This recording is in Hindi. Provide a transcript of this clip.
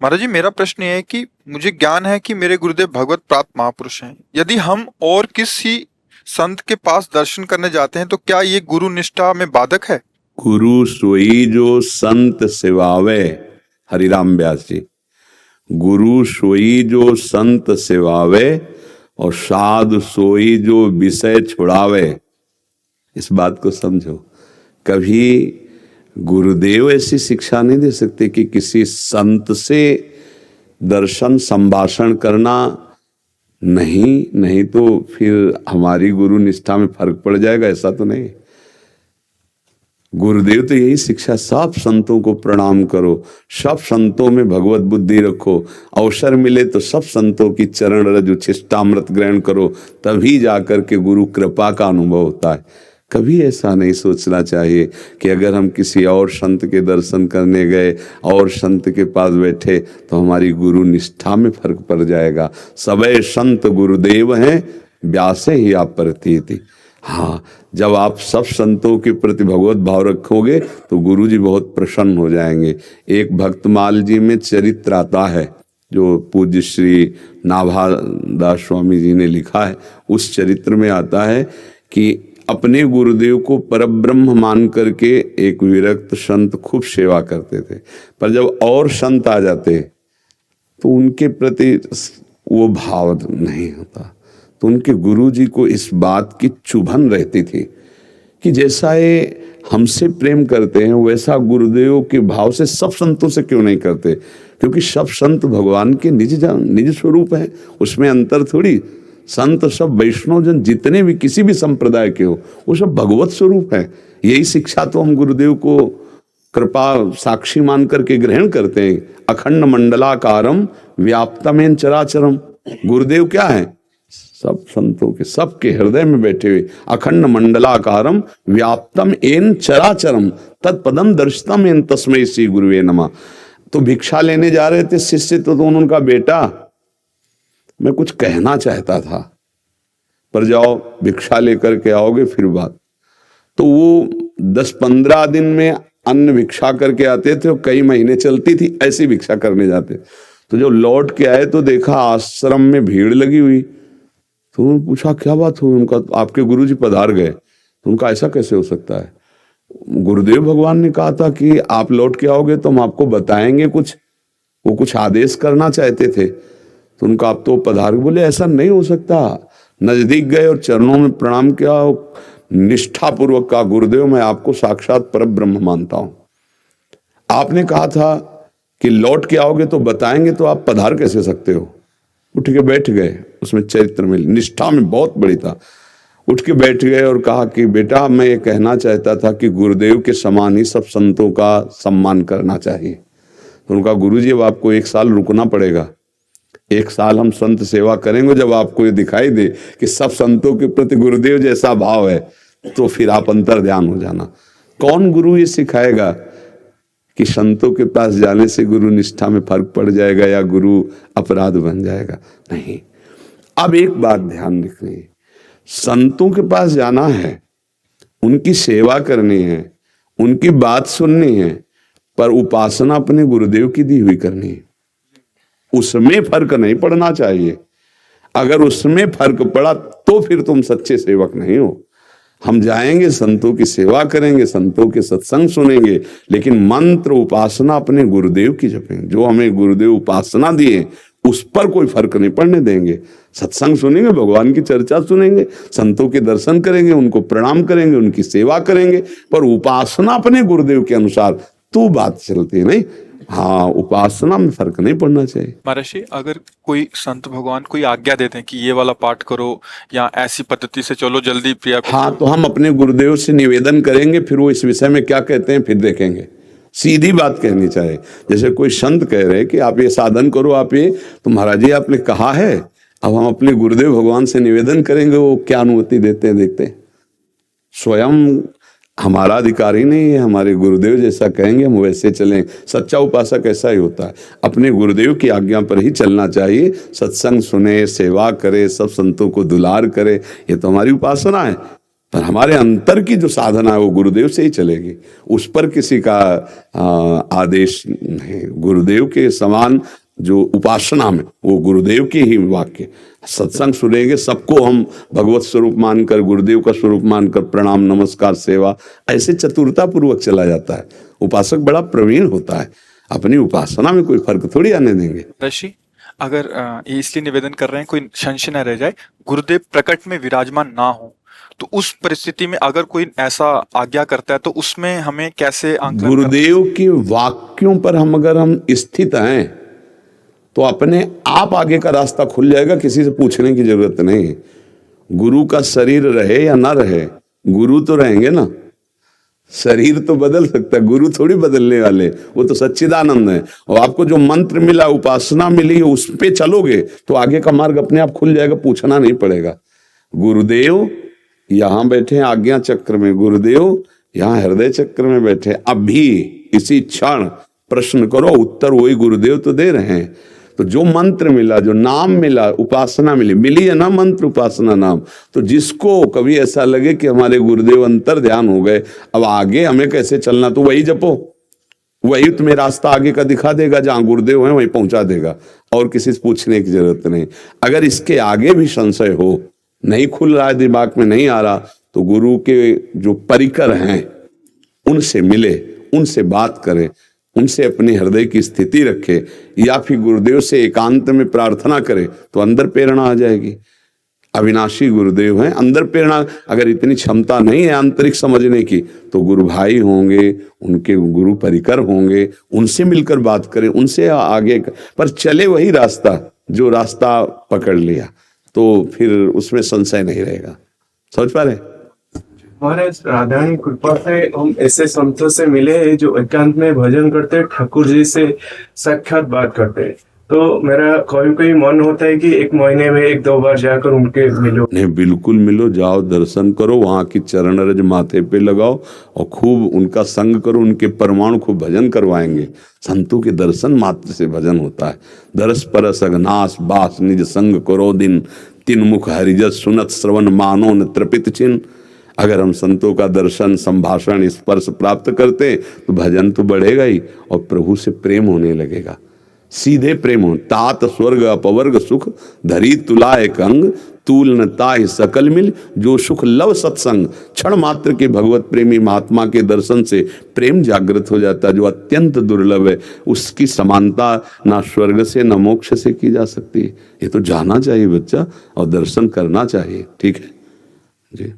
महाराज जी, मेरा प्रश्न ये है कि मुझे ज्ञान है कि मेरे गुरुदेव भगवत प्राप्त महापुरुष हैं। यदि हम और किसी संत के पास दर्शन करने जाते हैं तो क्या ये गुरु निष्ठा में बाधक है? गुरु सोई जो संत सेवावे, हरिराम व्यास जी। गुरु सोई जो संत सेवावे और साधु सोई जो विषय छुड़ावे। इस बात को समझो। कभी गुरुदेव ऐसी शिक्षा नहीं दे सकते कि किसी संत से दर्शन संभाषण करना नहीं तो फिर हमारी गुरु निष्ठा में फर्क पड़ जाएगा, ऐसा तो नहीं। गुरुदेव तो यही शिक्षा, सब संतों को प्रणाम करो, सब संतों में भगवत बुद्धि रखो, अवसर मिले तो सब संतों की चरण रज उच्छिष्टामृत ग्रहण करो, तभी जाकर के गुरु कृपा का अनुभव होता है। कभी ऐसा नहीं सोचना चाहिए कि अगर हम किसी और संत के दर्शन करने गए और संत के पास बैठे तो हमारी गुरु निष्ठा में फर्क पड़ जाएगा। सबे संत गुरुदेव हैं, व्यासे ही आप प्रतीति। हाँ, जब आप सब संतों के प्रति भगवत भाव रखोगे तो गुरु जी बहुत प्रसन्न हो जाएंगे। एक भक्तमाल जी में चरित्र आता है जो पूज्य श्री नाभादास स्वामी जी ने लिखा है। उस चरित्र में आता है कि अपने गुरुदेव को परब्रह्म मान करके एक विरक्त संत खूब सेवा करते थे, पर जब और संत आ जाते तो उनके प्रति वो भाव नहीं होता। तो उनके गुरु जी को इस बात की चुभन रहती थी कि जैसा ये हमसे प्रेम करते हैं वैसा गुरुदेव के भाव से सब संतों से क्यों नहीं करते, क्योंकि सब संत भगवान के निज स्वरूप है, उसमें अंतर थोड़ी। संत सब वैष्णव जन जितने भी किसी भी संप्रदाय के हो वो सब भगवत स्वरूप है। यही शिक्षा तो हम गुरुदेव को कृपा साक्षी मान करके ग्रहण करते हैं। अखंड मंडलाकारम व्याप्तमेन चराचरम। गुरुदेव क्या है? सब संतों के सबके हृदय में बैठे हुए। अखंड मंडलाकारम व्याप्तम एन चराचरम तत्पदम दर्शितम एन तस्मै श्री गुरुवे नमः। तो भिक्षा लेने जा रहे थे शिष्य, तो उनका बेटा मैं कुछ कहना चाहता था, पर जाओ भिक्षा लेकर के आओगे फिर बात। तो वो 10-15 दिन में अन्न भिक्षा करके आते थे और कई महीने चलती थी ऐसी भिक्षा करने जाते। तो जब लौट के आए तो देखा आश्रम में भीड़ लगी हुई। तो उन्होंने पूछा क्या बात हुई? उनका आपके गुरुजी पधार गए। तो उनका ऐसा कैसे हो सकता है? गुरुदेव भगवान ने कहा था कि आप लौट के आओगे तो हम आपको बताएंगे कुछ। वो कुछ आदेश करना चाहते थे। तो उनका आप तो पधार, बोले ऐसा नहीं हो सकता। नजदीक गए और चरणों में प्रणाम किया, निष्ठा पूर्वक का गुरुदेव मैं आपको साक्षात परब्रह्म मानता हूं। आपने कहा था कि लौट के आओगे तो बताएंगे, तो आप पधार कैसे सकते हो? उठ के बैठ गए। उसमें चरित्र में निष्ठा में बहुत बड़ी था। उठ के बैठ गए और कहा कि बेटा मैं ये कहना चाहता था कि गुरुदेव के समान ही सब संतों का सम्मान करना चाहिए। तो उनका गुरुजी अब आपको 1 साल रुकना पड़ेगा। 1 साल हम संत सेवा करेंगे, जब आपको ये दिखाई दे कि सब संतों के प्रति गुरुदेव जैसा भाव है तो फिर आप अंतर ध्यान हो जाना। कौन गुरु ये सिखाएगा कि संतों के पास जाने से गुरु निष्ठा में फर्क पड़ जाएगा या गुरु अपराध बन जाएगा? नहीं। अब एक बात ध्यान रखनी, संतों के पास जाना है, उनकी सेवा करनी है, उनकी बात सुननी है, पर उपासना अपने गुरुदेव की दी हुई करनी है। उसमें फर्क नहीं पड़ना चाहिए। अगर उसमें फर्क पड़ा तो फिर तुम सच्चे सेवक नहीं हो। हम जाएंगे, संतों की सेवा करेंगे, संतों के सत्संग सुनेंगे, लेकिन मंत्र उपासना अपने गुरुदेव की जपेंगे। जो हमें गुरुदेव उपासना दिए उस पर कोई फर्क नहीं पड़ने देंगे। सत्संग सुनेंगे, भगवान की चर्चा सुनेंगे, संतों के दर्शन करेंगे, उनको प्रणाम करेंगे, उनकी सेवा करेंगे, पर उपासना अपने गुरुदेव के अनुसार तो बात चलती है नहीं। हाँ, उपासना में फर्क नहीं पड़ना चाहिए। महर्षि, अगर कोई संत भगवान कोई आज्ञा देते हैं कि ये वाला पाठ करो या ऐसी पद्धति से चलो जल्दी प्रिया, हाँ, तो हम अपने गुरुदेव से निवेदन करेंगे, फिर वो इस विषय में क्या कहते हैं फिर देखेंगे। सीधी बात कहनी चाहिए। जैसे कोई संत कह रहे कि आप ये साधन करो, आप ये, तो महाराज जी आपने कहा है, अब हम अपने गुरुदेव भगवान से निवेदन करेंगे वो क्या अनुमति देते हैं, देखते हैं। स्वयं हमारा अधिकारी नहीं है, हमारे गुरुदेव जैसा कहेंगे हम वैसे चलें। सच्चा उपासक ऐसा ही होता है, अपने गुरुदेव की आज्ञा पर ही चलना चाहिए। सत्संग सुने, सेवा करे, सब संतों को दुलार करे, ये तो हमारी उपासना है। पर हमारे अंतर की जो साधना है वो गुरुदेव से ही चलेगी, उस पर किसी का आदेश नहीं। गुरुदेव के समान जो उपासना में वो गुरुदेव के ही वाक्य, सत्संग सुनेंगे सबको हम भगवत स्वरूप मानकर, गुरुदेव का स्वरूप मानकर प्रणाम नमस्कार सेवा, ऐसे चतुरता पूर्वक चला जाता है। उपासक बड़ा प्रवीण होता है, अपनी उपासना में कोई फर्क थोड़ी आने देंगे। ऋषि, अगर ये इसलिए निवेदन कर रहे हैं कोई संशय न रह जाए, गुरुदेव प्रकट में विराजमान ना हो तो उस परिस्थिति में अगर कोई ऐसा आज्ञा करता है तो उसमें हमें कैसे आंकलन गुरुदेव के वाक्यों पर अगर हम स्थित हैं तो अपने आप आगे का रास्ता खुल जाएगा, किसी से पूछने की जरूरत नहीं। गुरु का शरीर रहे या ना रहे, गुरु तो रहेंगे ना। शरीर तो बदल सकता है, गुरु थोड़ी बदलने वाले, वो तो सच्चिदानंद है। और आपको जो मंत्र मिला, उपासना मिली, उस पे चलोगे तो आगे का मार्ग अपने आप खुल जाएगा, पूछना नहीं पड़ेगा। गुरुदेव यहां बैठे आज्ञा चक्र में, गुरुदेव यहां हृदय चक्र में बैठे, अभी इसी क्षण प्रश्न करो, उत्तर वही गुरुदेव तो दे रहे हैं। तो जो मंत्र मिला, जो नाम मिला, उपासना मिली है ना, मंत्र उपासना नाम, तो जिसको कभी ऐसा लगे कि हमारे गुरुदेव अंतर ध्यान हो गए, अब आगे हमें कैसे चलना, तो वही जपो, वही तुम्हें रास्ता आगे का दिखा देगा, जहां गुरुदेव है वहीं पहुंचा देगा, और किसी से पूछने की जरूरत नहीं। अगर इसके आगे भी संशय हो, नहीं खुल रहा है, दिमाग में नहीं आ रहा, तो गुरु के जो परिकर हैं उनसे मिले, उनसे बात करें, उनसे अपने हृदय की स्थिति रखे, या फिर गुरुदेव से एकांत में प्रार्थना करे तो अंदर प्रेरणा आ जाएगी। अविनाशी गुरुदेव हैं, अंदर प्रेरणा, अगर इतनी क्षमता नहीं है आंतरिक समझने की तो गुरु भाई होंगे, उनके गुरु परिकर होंगे, उनसे मिलकर बात करें, उनसे आगे पर चले वही रास्ता जो रास्ता पकड़ लिया, तो फिर उसमें संशय नहीं रहेगा। समझ पा रहे? महाराज, राधारानी कृपा से हम ऐसे संतों से मिले हैं जो एकांत में भजन करते, ठाकुर जी से साक्षात बात करते हैं। तो मेरा कभी मन होता है कि एक महीने में 1-2 बार जाकर उनके मिलो। नहीं, बिल्कुल मिलो, जाओ दर्शन करो, वहां की चरण रज माथे पे लगाओ और खूब उनका संग करो, उनके परमाणु खूब भजन करवाएंगे। संतों के दर्शन मात्र से भजन होता है। दरस परस अघनास बास निज संग करो दिन, तीन मुख हरिजस सुनत श्रवण मानो न तृपित चिन्ह। अगर हम संतों का दर्शन संभाषण स्पर्श प्राप्त करते तो भजन तो बढ़ेगा ही, और प्रभु से प्रेम होने लगेगा, सीधे प्रेम हो। तात स्वर्ग अपवर्ग सुख धरी तुला एक अंग, तूल न ताहि सकल मिल, जो सुख लव सत्संग। क्षण मात्र के भगवत प्रेमी महात्मा के दर्शन से प्रेम जागृत हो जाता है, जो अत्यंत दुर्लभ है। उसकी समानता ना स्वर्ग से ना मोक्ष से की जा सकती है। ये तो जाना चाहिए बच्चा, और दर्शन करना चाहिए। ठीक है जी।